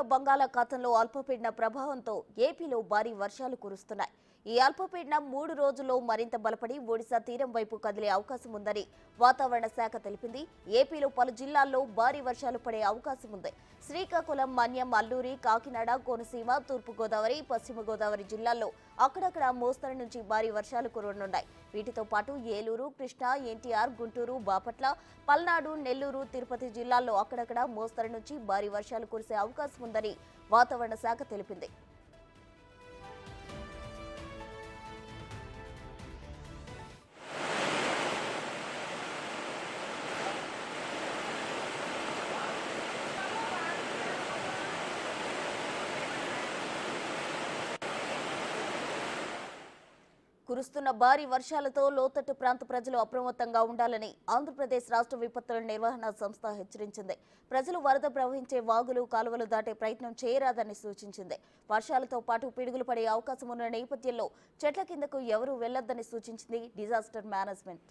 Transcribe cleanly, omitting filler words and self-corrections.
వాయువ్య బంగాళాఖాతంలో అల్పపీడన ప్రభావంతో ఏపీలో భారీ వర్షాలు కురుస్తున్నాయి. ఈ అల్పపీడనం 3 రోజుల్లో మరింత బలపడి ఒడిశా తీరం వైపు కదిలే అవకాశం ఉందని వాతావరణ శాఖ తెలిపింది. ఏపీలో పలు జిల్లాల్లో భారీ వర్షాలు పడే అవకాశం ఉంది. శ్రీకాకుళం, మన్యం, అల్లూరి, కాకినాడ, కోనసీమ, తూర్పుగోదావరి, పశ్చిమ గోదావరి జిల్లాల్లో అక్కడక్కడ మోస్తరు నుంచి భారీ వర్షాలు కురవనున్నాయి. వీటితో పాటు ఏలూరు, కృష్ణా, ఎన్టీఆర్, గుంటూరు, బాపట్ల, పల్నాడు, నెల్లూరు, తిరుపతి జిల్లాల్లో అక్కడక్కడ మోస్తరు నుంచి భారీ వర్షాలు కురిసే అవకాశం ఉందని వాతావరణ శాఖ తెలిపింది. కురుస్తున్న భారీ వర్షాలతో లోతట్టు ప్రాంత ప్రజలు అప్రమత్తంగా ఉండాలని ఆంధ్రప్రదేశ్ రాష్ట్ర విపత్తుల నిర్వహణ సంస్థ హెచ్చరించింది. ప్రజలు వరద ప్రవహించే వాగులు, కాలువలు దాటే ప్రయత్నం చేయరాదని సూచించింది. వర్షాలతో పాటు పిడుగులు పడే అవకాశం ఉన్న నేపథ్యంలో చెట్ల కిందకు ఎవరూ వెళ్లొద్దని సూచించింది డిజాస్టర్ మేనేజ్మెంట్.